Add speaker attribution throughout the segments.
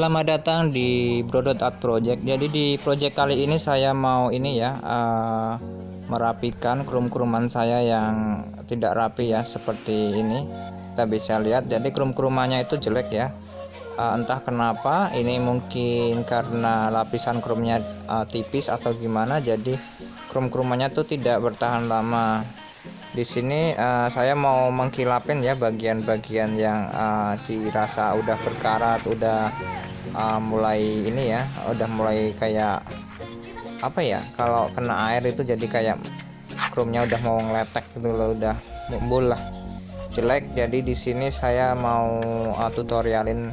Speaker 1: Selamat datang di Brodot Art Project. Jadi di project kali ini saya mau merapikan krum-kruman saya yang tidak rapi ya, seperti ini. Kita bisa lihat, jadi krum-krumannya itu jelek ya. Entah kenapa, ini mungkin karena lapisan krumnya tipis atau gimana, jadi krum-krumannya tuh tidak bertahan lama. Di sini saya mau mengkilapin ya bagian-bagian yang dirasa udah berkarat, udah mulai ini ya, udah mulai kayak apa ya, kalau kena air itu jadi kayak krumnya udah mau ngeletek gitu loh, udah mumbul lah, jelek. Jadi di sini saya mau tutorialin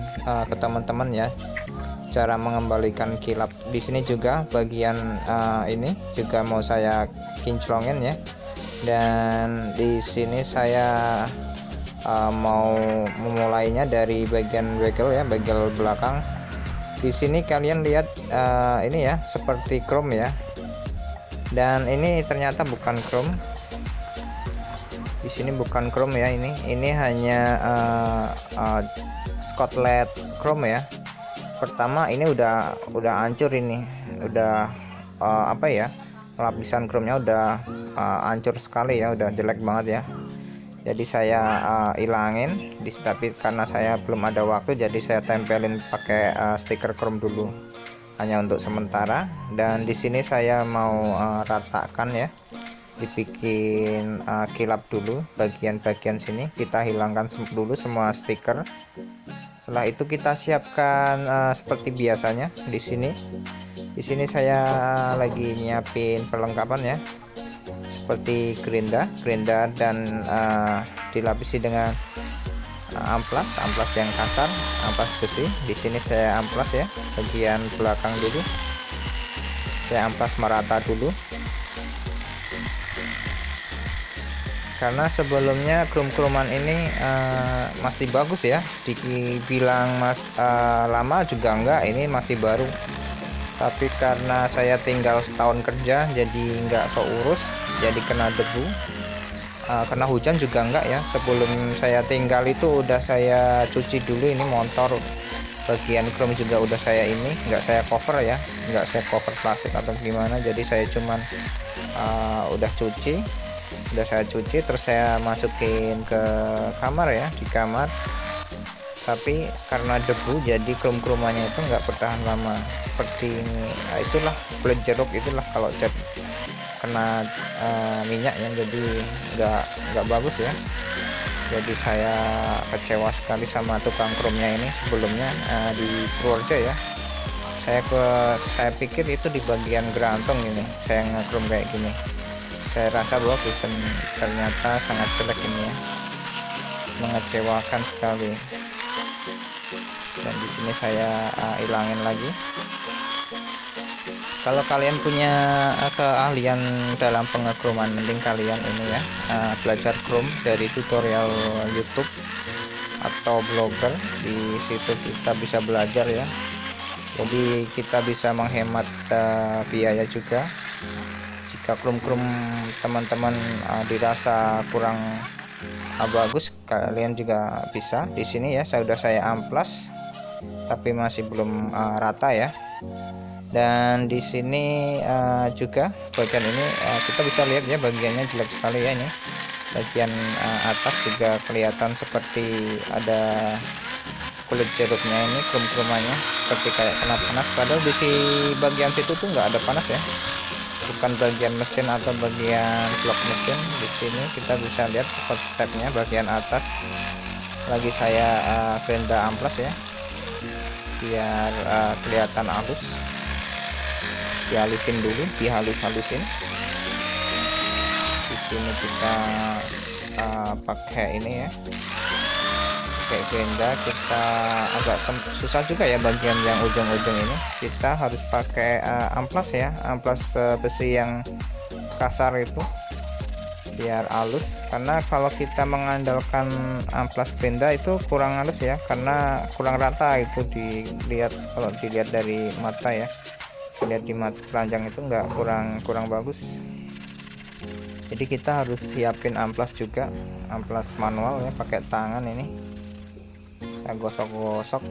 Speaker 1: ke teman-teman ya cara mengembalikan kilap. Di sini juga bagian ini juga mau saya kinclongin ya. Dan di sini saya mau memulainya dari bagian bezel ya, bezel belakang. Di sini kalian lihat ini ya, seperti chrome ya, dan ini ternyata bukan chrome. Di sini bukan chrome ya, ini hanya Scotland chrome ya. Pertama ini udah hancur, ini udah apa ya, lapisan chrome-nya udah hancur sekali ya, udah jelek banget ya. Jadi saya ilangin, tapi karena saya belum ada waktu, jadi saya tempelin pakai stiker chrome dulu, hanya untuk sementara. Dan di sini saya mau ratakan ya, dibikin kilap dulu bagian-bagian sini. Kita hilangkan dulu semua stiker. Setelah itu kita siapkan seperti biasanya. Di sini saya lagi nyiapin perlengkapan ya, seperti gerinda dan dilapisi dengan amplas yang kasar, amplas besi. Di sini saya amplas ya bagian belakang dulu, saya amplas merata dulu, karena sebelumnya krum-kruman ini masih bagus ya, dibilang lama juga enggak, ini masih baru. Tapi karena saya tinggal setahun kerja, jadi nggak keurus, jadi kena debu, kena hujan juga enggak ya. Sebelum saya tinggal itu udah saya cuci dulu, ini motor bagian krum juga udah saya ini, nggak saya cover ya, nggak saya cover plastik atau gimana. Jadi saya cuman udah saya cuci terus saya masukin ke kamar ya, di kamar. Tapi karena debu, jadi krum-krumannya itu nggak bertahan lama seperti ini. Nah, itulah kulit jeruk, itulah kalau cat kena minyak ya, jadi nggak bagus ya. Jadi saya kecewa sekali sama tukang krumnya ini. Sebelumnya di Purworejo ya, saya pikir itu di bagian gerantong ini saya ngekrum kayak gini. Saya rasa bahwa ternyata sangat jelek ini ya, mengecewakan sekali. Dan di sini saya ilangin lagi. Kalau kalian punya keahlian dalam pengekruman, mending kalian ini ya, belajar krum dari tutorial YouTube atau blogger. Di situ kita bisa belajar ya, jadi kita bisa menghemat biaya juga. Jika krum-krum teman-teman dirasa kurang bagus, kalian juga bisa. Di sini ya saya amplas, tapi masih belum rata ya. Dan di sini juga bagian ini kita bisa lihat ya, bagiannya jelek sekali ya. Ini bagian atas juga kelihatan seperti ada kulit jeruknya, ini krum-krumannya seperti kayak kena panas, padahal di bagian situ tuh nggak ada panas ya, bukan bagian mesin atau bagian blok mesin. Di sini kita bisa lihat stepnya bagian atas. Lagi saya gerinda amplas ya, biar kelihatan halus. Dihalusin dulu, dihalus-halusin. Di sini kita pakai ini ya, pakai gerinda. Kita agak susah juga ya bagian yang ujung-ujung ini, kita harus pakai amplas ya, amplas besi yang kasar itu biar halus. Karena kalau kita mengandalkan amplas gerinda itu kurang halus ya, karena kurang rata itu dilihat, kalau dilihat dari mata ya, lihat di mata keranjang itu enggak, kurang bagus. Jadi kita harus siapin amplas juga, amplas manual ya, pakai tangan. Ini saya gosok-gosok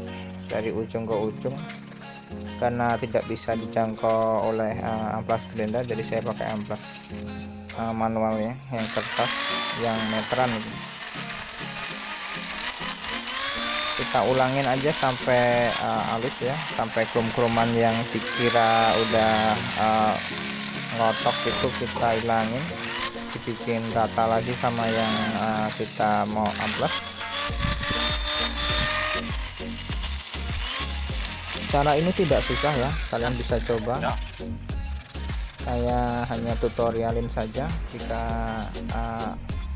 Speaker 1: dari ujung ke ujung karena tidak bisa dijangkau oleh amplas grinder, jadi saya pakai amplas manual ya, yang kertas yang meteran gitu. Kita ulangin aja sampai halus ya, sampai krum-kruman yang dikira udah ngotok itu kita hilangin, dibikin rata lagi sama yang kita mau amplas. Cara ini tidak susah ya, kalian bisa coba. Saya hanya tutorialin saja, jika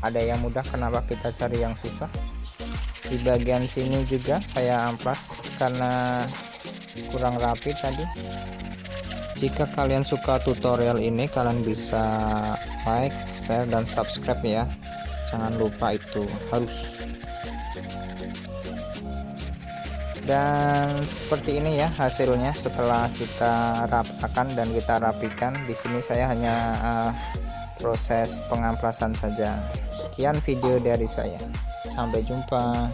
Speaker 1: ada yang mudah kenapa kita cari yang susah. Di bagian sini juga saya amplas karena kurang rapi tadi. Jika kalian suka tutorial ini, kalian bisa like, share, dan subscribe ya, jangan lupa itu harus. Dan seperti ini ya hasilnya setelah kita ratakan dan kita rapikan. Di sini saya hanya proses pengamplasan saja. Sekian video dari saya, sampai jumpa.